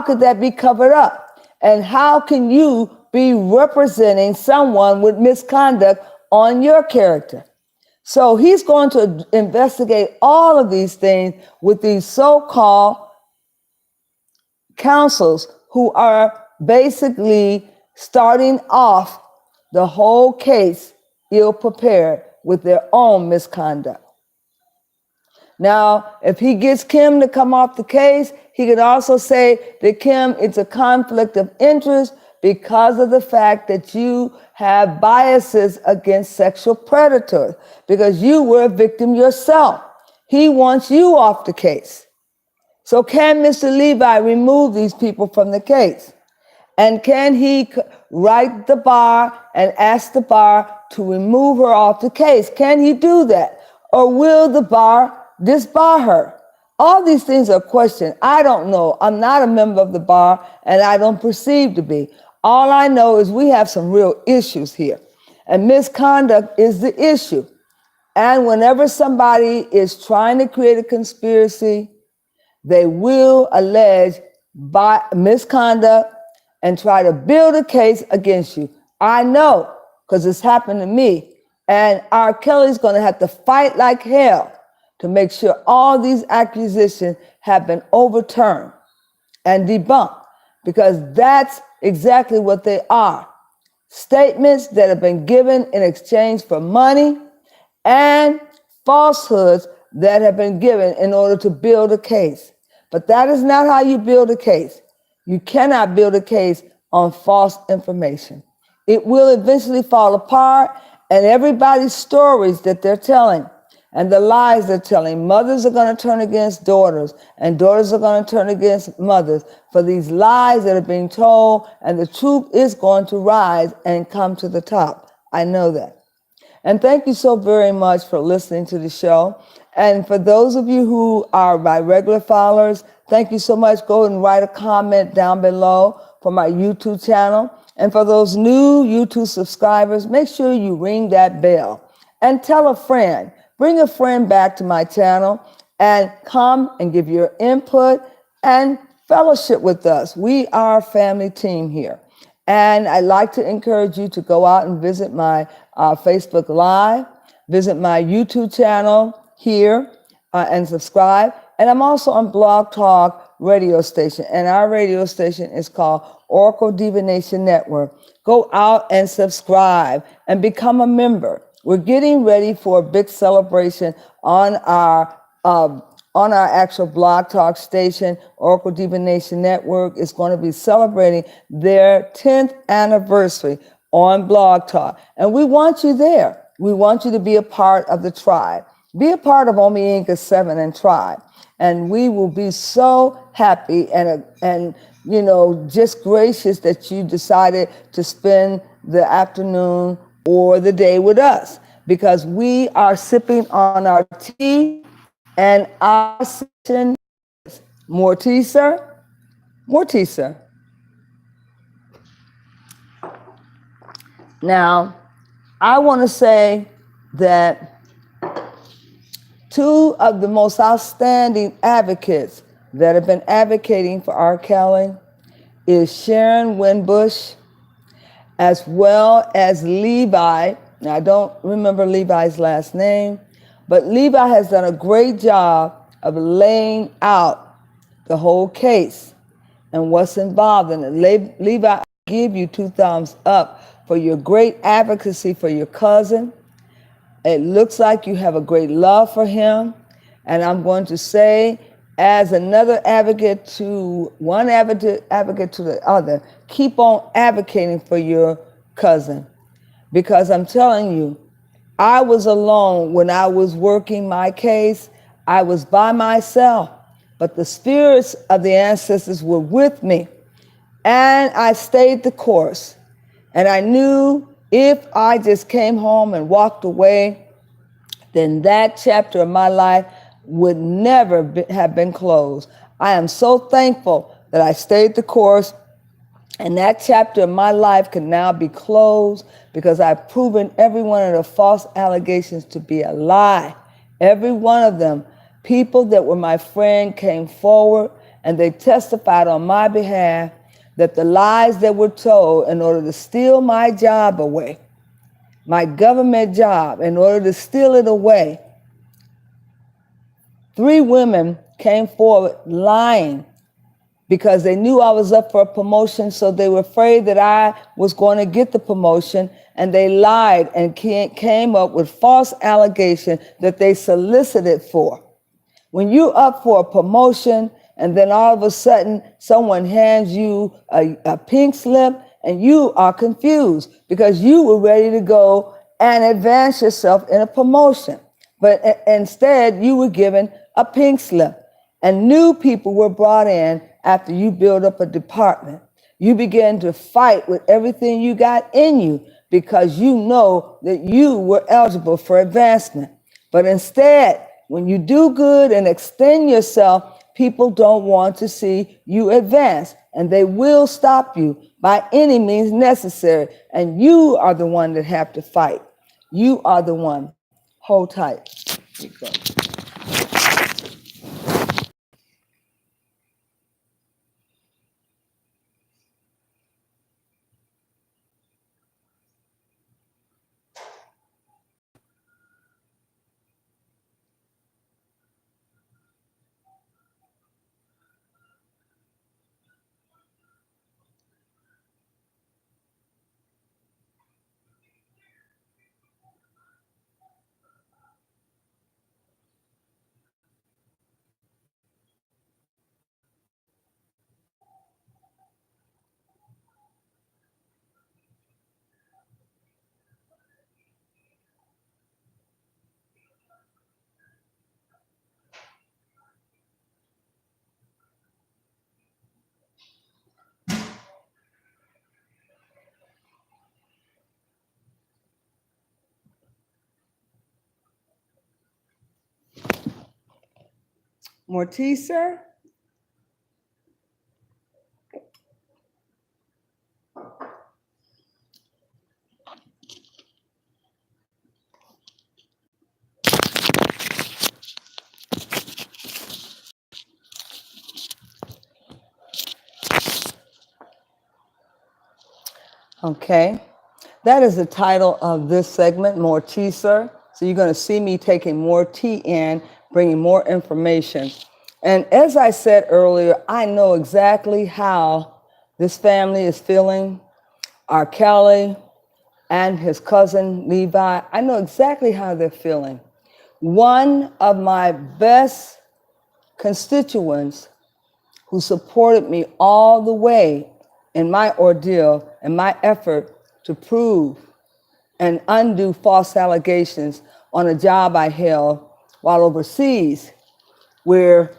could that be covered up? And how can you be representing someone with misconduct on your character? So he's going to investigate all of these things with these so-called counsels who are basically starting off the whole case ill-prepared with their own misconduct. Now, if he gets Kim to come off the case, he could also say that Kim, it's a conflict of interest because of the fact that you have biases against sexual predators, because you were a victim yourself. He wants you off the case. So can Mr. Levi remove these people from the case? And can he write the bar and ask the bar to remove her off the case? Can he do that? Or will the bar disbar her? All these things are questions. I don't know. I'm not a member of the bar, and I don't perceive to be. All I know is we have some real issues here, and misconduct is the issue. And whenever somebody is trying to create a conspiracy, they will allege misconduct and try to build a case against you. I know, because it's happened to me. And R. Kelly's going to have to fight like hell to make sure all these accusations have been overturned and debunked, because that's exactly what they are. statements that have been given in exchange for money, and falsehoods that have been given in order to build a case. But that is not how you build a case. You cannot build a case on false information. It will eventually fall apart, and everybody's stories that they're telling and the lies they're telling. Mothers are going to turn against daughters, and daughters are going to turn against mothers for these lies that are being told, and the truth is going to rise and come to the top. I know that. And thank you so very much for listening to the show. And for those of you who are my regular followers, thank you so much. Go and write a comment down below for my YouTube channel. And for those new YouTube subscribers, make sure you ring that bell and tell a friend. Bring a friend back to my channel and come and give your input and fellowship with us. We are a family team here. And I'd like to encourage you to go out and visit my Facebook Live, visit my YouTube channel here, and subscribe. And I'm also on Blog Talk radio station, and our radio station is called Oracle Divination Network. Go out and subscribe and become a member. We're getting ready for a big celebration on our actual Blog Talk station. Oracle Divination Network is going to be celebrating their 10th anniversary on Blog Talk. And we want you there. We want you to be a part of the tribe. Be a part of Omi Inca 7 and tribe. And we will be so happy and just gracious that you decided to spend the afternoon or the day with us, because we are sipping on our tea, and our session. More tea, sir? More tea, sir. Now, I want to say that two of the most outstanding advocates that have been advocating for R. Kelly is Sharon Winbush, as well as Levi. Now, I don't remember Levi's last name, but Levi has done a great job of laying out the whole case and what's involved in it. Levi, I give you 2 thumbs up for your great advocacy for your cousin. It looks like you have a great love for him. And I'm going to say, as another advocate to one advocate to the other, keep on advocating for your cousin. Because I'm telling you, I was alone when I was working my case. I was by myself, but the spirits of the ancestors were with me. And I stayed the course. And I knew if I just came home and walked away, then that chapter of my life would never have been closed. I am so thankful that I stayed the course, and that chapter of my life can now be closed because I've proven every one of the false allegations to be a lie. Every one of them. People that were my friend came forward and they testified on my behalf that the lies that were told in order to steal my job away, my government job, in order to steal it away, 3 women came forward lying because they knew I was up for a promotion, so they were afraid that I was going to get the promotion, and they lied and came up with false allegations that they solicited for. When you're up for a promotion and then all of a sudden someone hands you a pink slip and you are confused because you were ready to go and advance yourself in a promotion. But instead you were given a pink slip, and new people were brought in after you build up a department. You begin to fight with everything you got in you because you know that you were eligible for advancement. But instead, when you do good and extend yourself, people don't want to see you advance, and they will stop you by any means necessary. And you are the one that have to fight. You are the one. Hold tight. Here you go. Morticer? Okay. That is the title of this segment, More Tea, Sir. So you're going to see me taking more tea in, bringing more information. And as I said earlier, I know exactly how this family is feeling. R. Kelly and his cousin Levi, I know exactly how they're feeling. One of my best constituents who supported me all the way in my ordeal and my effort to prove and undo false allegations on a job I held while overseas, where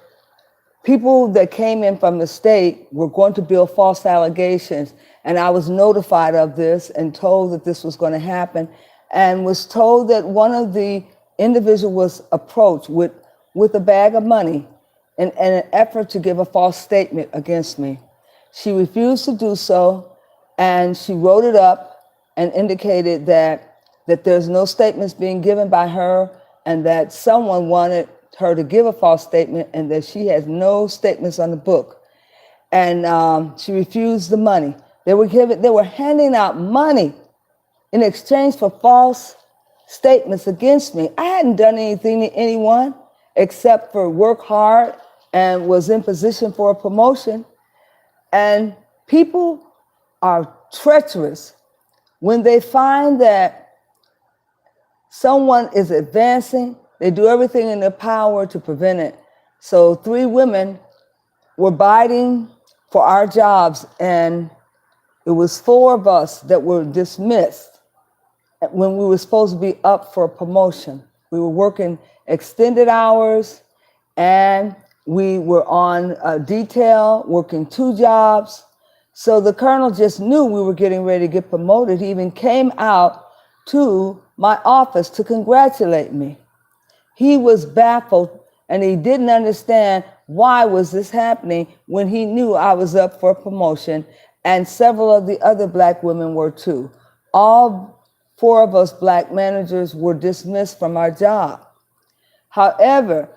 people that came in from the state were going to build false allegations. And I was notified of this and told that this was going to happen, and was told that one of the individuals was approached with a bag of money in an effort to give a false statement against me. She refused to do so, and she wrote it up and indicated that there's no statements being given by her, and that someone wanted her to give a false statement, and that she has no statements on the book. And she refused the money. They were handing out money in exchange for false statements against me. I hadn't done anything to anyone except for work hard and was in position for a promotion. And people are treacherous when they find that someone is advancing. They do everything in their power to prevent it. So 3 women were bidding for our jobs, and it was 4 of us that were dismissed when we were supposed to be up for a promotion. We were working extended hours, and we were on detail, working 2 jobs. So the colonel just knew we were getting ready to get promoted. He even came out to my office to congratulate me. He was baffled, and he didn't understand why was this happening when he knew I was up for a promotion, and several of the other black women were too. All 4 of us black managers were dismissed from our job. However,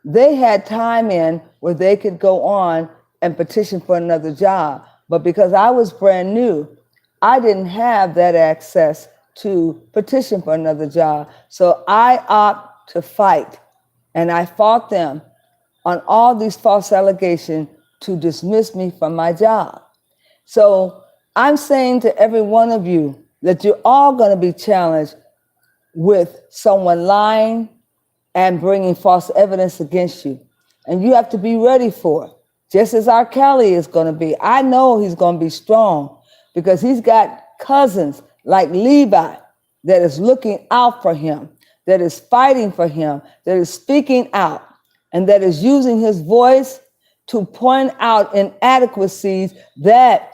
they had time in where they could go on and petition for another job. But because I was brand new, I didn't have that access to petition for another job. So I opted to fight, and I fought them on all these false allegations to dismiss me from my job. So I'm saying to every one of you that you're all going to be challenged with someone lying and bringing false evidence against you. And you have to be ready for it, just as R. Kelly is going to be. I know he's going to be strong because he's got cousins like Levi that is looking out for him, that is fighting for him, that is speaking out, and that is using his voice to point out inadequacies that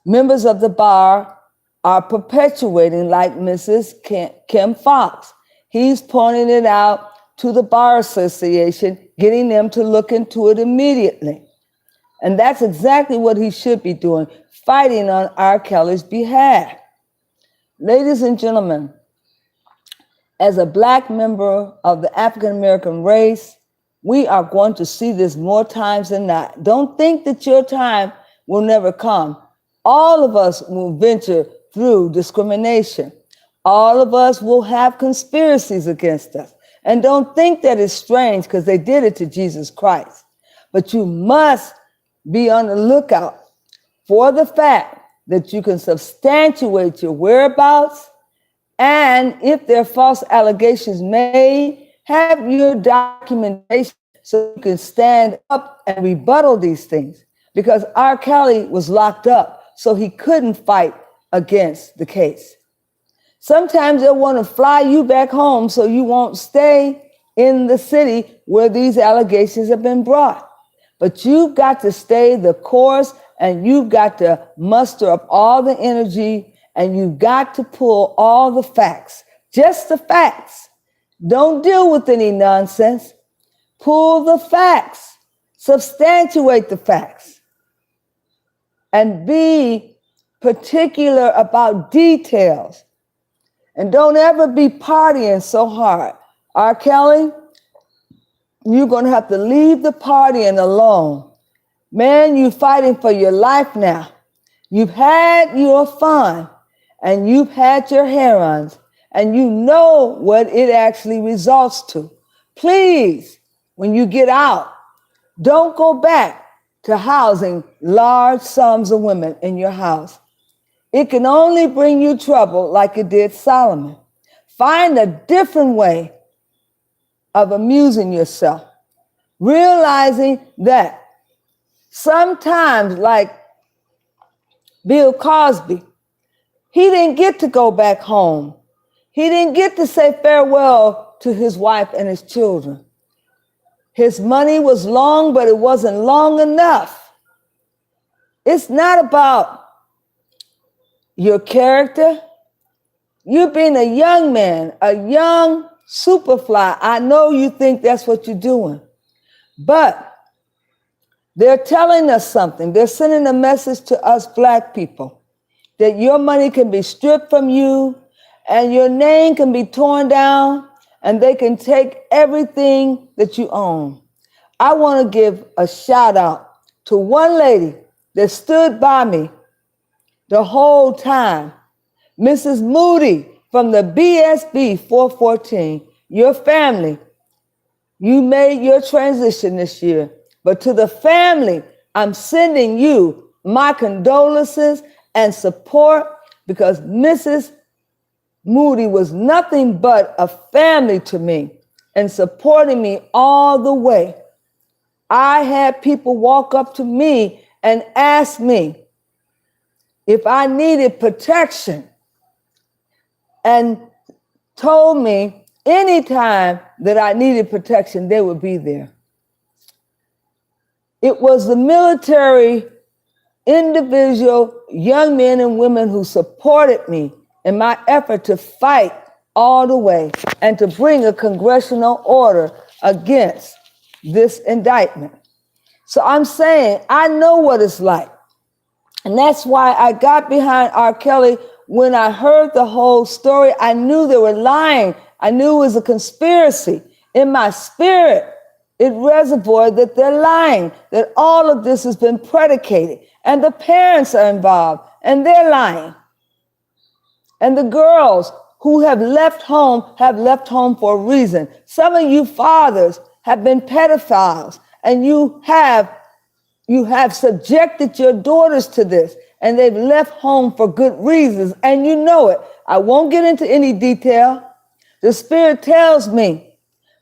members of the bar are perpetuating, like Mrs. Kim Fox. He's pointing it out to the Bar Association, getting them to look into it immediately. And that's exactly what he should be doing, fighting on R. Kelly's behalf. Ladies and gentlemen, as a black member of the African American race, we are going to see this more times than not. Don't think that your time will never come. All of us will venture through discrimination. All of us will have conspiracies against us. And don't think that it's strange, because they did it to Jesus Christ. But you must be on the lookout for the fact that you can substantiate your whereabouts, and if there are false allegations made, have your documentation so you can stand up and rebuttal these things. Because R. Kelly was locked up, so he couldn't fight against the case. Sometimes they'll want to fly you back home so you won't stay in the city where these allegations have been brought. But you've got to stay the course, and you've got to muster up all the energy, and you've got to pull all the facts, just the facts, Don't deal with any nonsense. Pull the facts, substantiate the facts, and be particular about details. And don't ever be partying so hard. R. Kelly, you're going to have to leave the partying alone. Man, you're fighting for your life now. You've had your fun and you've had your heroines and you know what it actually results to. Please, when you get out, don't go back to housing large sums of women in your house. It can only bring you trouble like it did Solomon. Find a different way of amusing yourself, realizing that sometimes, like Bill Cosby, he didn't get to go back home. He didn't get to say farewell to his wife and his children. His money was long, but it wasn't long enough. It's not about your character. You being a young man, a young superfly. I know you think that's what you're doing, but they're telling us something. They're sending a message to us Black people that your money can be stripped from you and your name can be torn down and they can take everything that you own. I want to give a shout out to one lady that stood by me the whole time. Mrs. Moody from the BSB 414, your family, you made your transition this year. But to the family, I'm sending you my condolences and support because Mrs. Moody was nothing but a family to me and supporting me all the way. I had people walk up to me and ask me if I needed protection and told me anytime that I needed protection, they would be there. It was the military, individual young men and women who supported me in my effort to fight all the way and to bring a congressional order against this indictment. So I'm saying, I know what it's like. And that's why I got behind R. Kelly. When I heard the whole story, I knew they were lying. I knew it was a conspiracy. In my spirit, it reservoired that they're lying, that all of this has been predicated, and the parents are involved, and they're lying. And the girls who have left home for a reason. Some of you fathers have been pedophiles, and you have subjected your daughters to this, and they've left home for good reasons, and you know it. I won't get into any detail. The Spirit tells me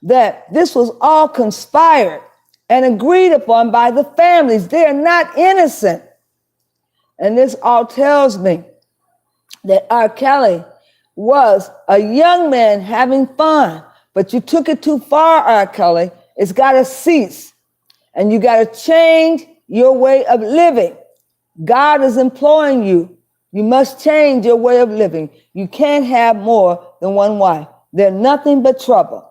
that this was all conspired and agreed upon by the families. They are not innocent. And this all tells me that R. Kelly was a young man having fun, but you took it too far, R. Kelly. It's got to cease. And you got to change your way of living. God is imploring you. You must change your way of living. You can't have more than one wife. They're nothing but trouble.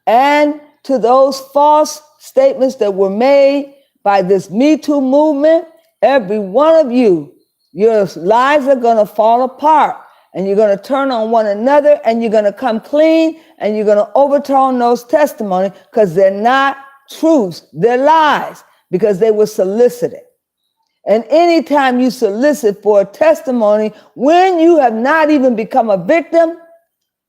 And to those false statements that were made by this Me Too movement, every one of you, your lives are going to fall apart and you're going to turn on one another and you're going to come clean and you're going to overturn those testimonies because they're not truths, they're lies because they were solicited. And anytime you solicit for a testimony when you have not even become a victim,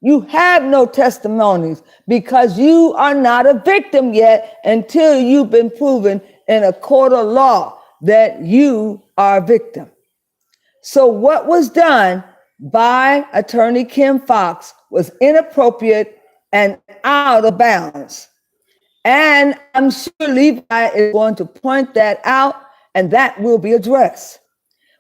you have no testimonies because you are not a victim yet until you've been proven in a court of law that you are a victim. So what was done by Attorney Kim Foxx was inappropriate and out of bounds. And I'm sure Levi is going to point that out and that will be addressed.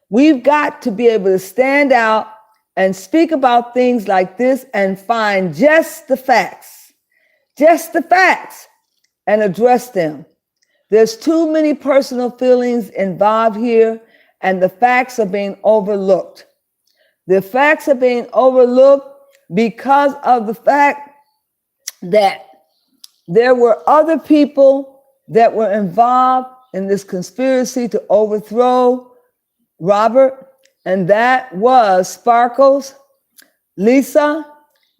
We've got to be able to stand out and speak about things like this and find just the facts, and address them. There's too many personal feelings involved here, and the facts are being overlooked. The facts are being overlooked because of the fact that there were other people that were involved in this conspiracy to overthrow Robert, and that was Sparkles, Lisa,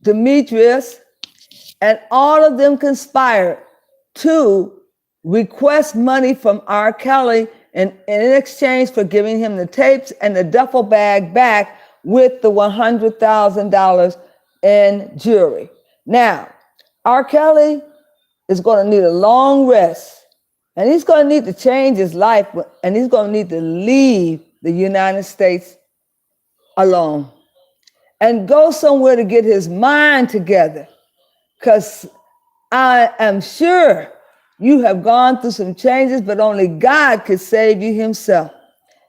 Demetrius, and all of them conspired to request money from R. Kelly in exchange for giving him the tapes and the duffel bag back with the $100,000 in jewelry. Now, R. Kelly is going to need a long rest, and he's going to need to change his life, and he's going to need to leave the United States alone and go somewhere to get his mind together, because I am sure you have gone through some changes, but only God could save you himself.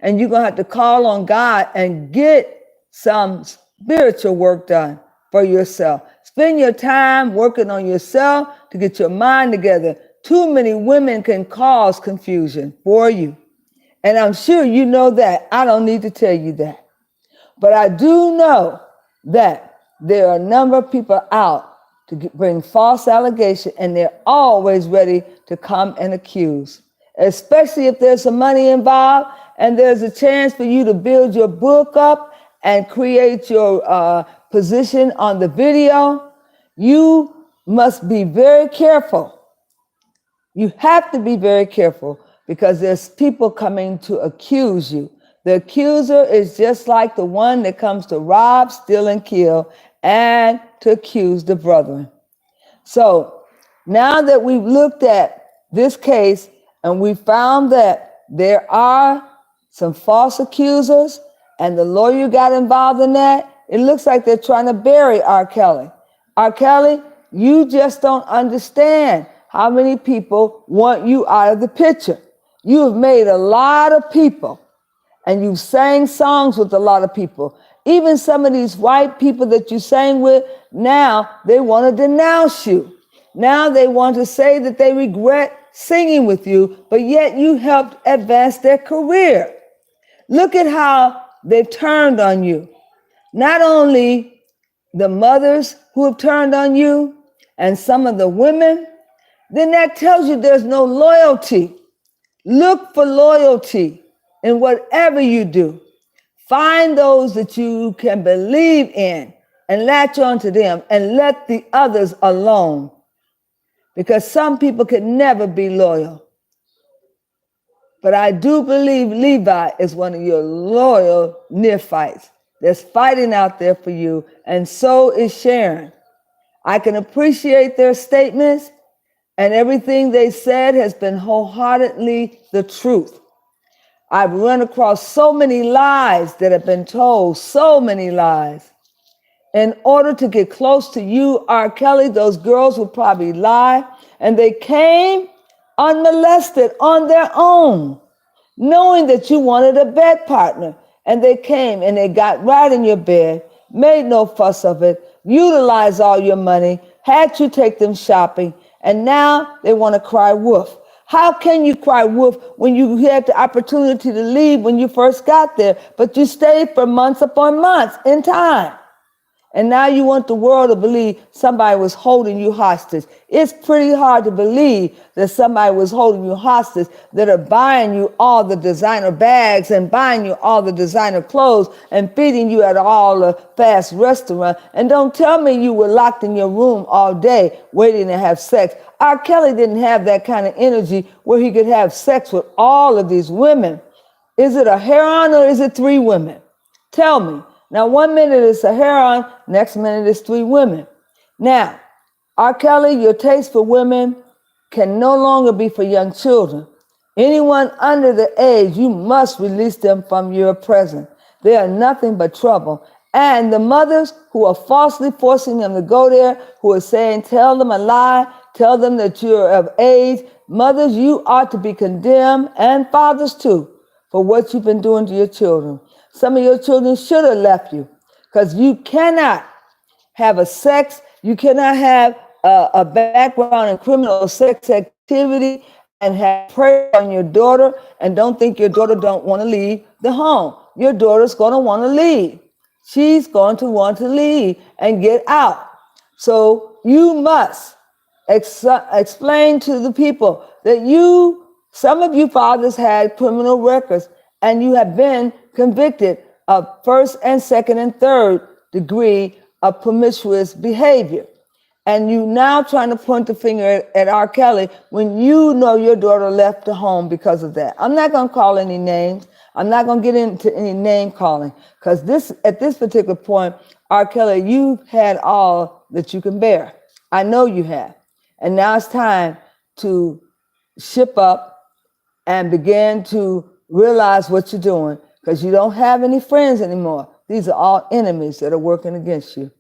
And you're going to have to call on God and get some spiritual work done for yourself. Spend your time working on yourself to get your mind together. Too many women can cause confusion for you. And I'm sure you know that. I don't need to tell you that. But I do know that there are a number of people out to bring false allegation, and they're always ready to come and accuse, especially if there's some money involved and there's a chance for you to build your book up and create your position on the video. You must be very careful. You have to be very careful, because there's people coming to accuse you. The accuser is just like the one that comes to rob, steal, and kill, and to accuse the brethren. So now that we've looked at this case and we found that there are some false accusers and the lawyer got involved in that, it looks like they're trying to bury R. Kelly. R. Kelly, you just don't understand how many people want you out of the picture. You have made a lot of people, and you've sang songs with a lot of people. Even some of these white people that you sang with, now they want to denounce you. Now they want to say that they regret singing with you, but yet you helped advance their career. Look at how they've turned on you. Not only the mothers who have turned on you and some of the women, then that tells you there's no loyalty. Look for loyalty in whatever you do. Find those that you can believe in and latch on to them and let the others alone. Because some people can never be loyal. But I do believe Levi is one of your loyal neophytes that's fighting out there for you, and so is Sharon. I can appreciate their statements, and everything they said has been wholeheartedly the truth. I've run across so many lies that have been told, so many lies. In order to get close to you, R. Kelly, those girls would probably lie, and they came unmolested on their own, knowing that you wanted a bed partner. And they came and they got right in your bed, made no fuss of it, utilized all your money, had you take them shopping, and now they want to cry wolf. How can you cry wolf when you had the opportunity to leave when you first got there, but you stayed for months upon months in time? And now you want the world to believe somebody was holding you hostage. It's pretty hard to believe that somebody was holding you hostage, that are buying you all the designer bags and buying you all the designer clothes and feeding you at all the fast restaurants. And don't tell me you were locked in your room all day waiting to have sex. R. Kelly didn't have that kind of energy where he could have sex with all of these women. Is it a heron or is it 3 women? Tell me. Now, 1 minute it's a heron, next minute it's 3 women. Now, R. Kelly, your taste for women can no longer be for young children. Anyone under the age, you must release them from your presence. They are nothing but trouble. And the mothers who are falsely forcing them to go there, who are saying, tell them a lie, tell them that you're of age. Mothers, you ought to be condemned, and fathers too, for what you've been doing to your children. Some of your children should have left you, because you cannot have a sex, you cannot have a background in criminal sex activity and have prey on your daughter and don't think your daughter don't want to leave the home. Your daughter's going to want to leave. She's going to want to leave and get out. So you must Explain to the people that some of you fathers had criminal records and you have been convicted of first and second and third degree of promiscuous behavior. And you now trying to point the finger at R. Kelly when you know your daughter left the home because of that. I'm not going to call any names. I'm not going to get into any name calling because at this particular point, R. Kelly, you've had all that you can bear. I know you have. And now it's time to ship up and begin to realize what you're doing because you don't have any friends anymore. These are all enemies that are working against you.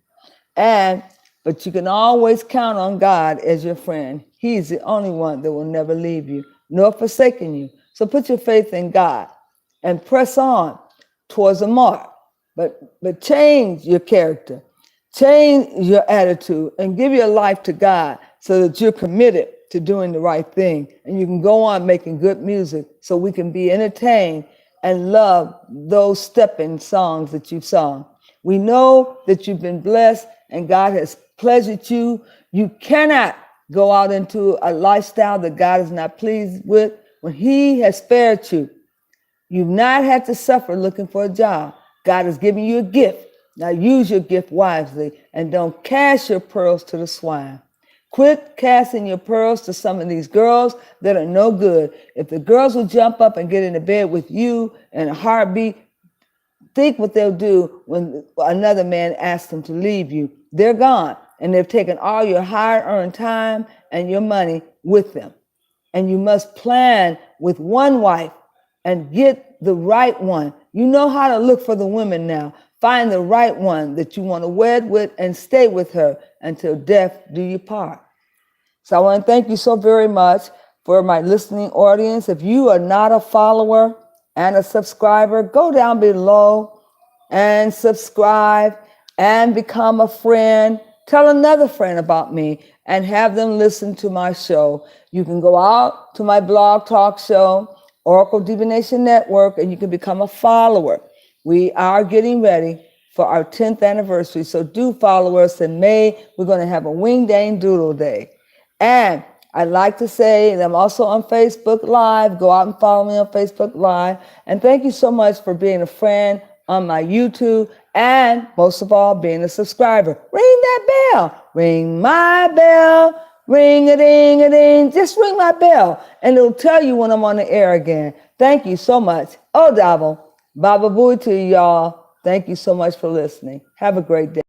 But you can always count on God as your friend. He's the only one that will never leave you, nor forsaken you. So put your faith in God and press on towards the mark. But change your character, change your attitude, and give your life to God so that you're committed to doing the right thing. And you can go on making good music so we can be entertained and love those stepping songs that you've sung. We know that you've been blessed and God has pleasured you. You cannot go out into a lifestyle that God is not pleased with when He has spared you. You've not had to suffer looking for a job. God has given you a gift. Now use your gift wisely and don't cast your pearls to the swine. Quit casting your pearls to some of these girls that are no good. If the girls will jump up and get into bed with you in a heartbeat, think what they'll do when another man asks them to leave you. They're gone, and they've taken all your hard-earned time and your money with them. And you must plan with one wife and get the right one. You know how to look for the women now. Find the right one that you want to wed with and stay with her until death do you part. So I want to thank you so very much for my listening audience. If you are not a follower and a subscriber, go down below and subscribe and become a friend. Tell another friend about me and have them listen to my show. You can go out to my blog talk show, Oracle Divination Network, and you can become a follower. We are getting ready for our 10th anniversary, so do follow us. In May, we're going to have a Wing Dang Doodle Day. And I'd like to say that I'm also on Facebook Live. Go out and follow me on Facebook Live. And thank you so much for being a friend on my YouTube and most of all, being a subscriber. Ring that bell. Ring my bell. Ring-a-ding-a-ding. Just ring my bell and it'll tell you when I'm on the air again. Thank you so much. Oh, Dabo. Baba Booey to you, y'all. Thank you so much for listening. Have a great day.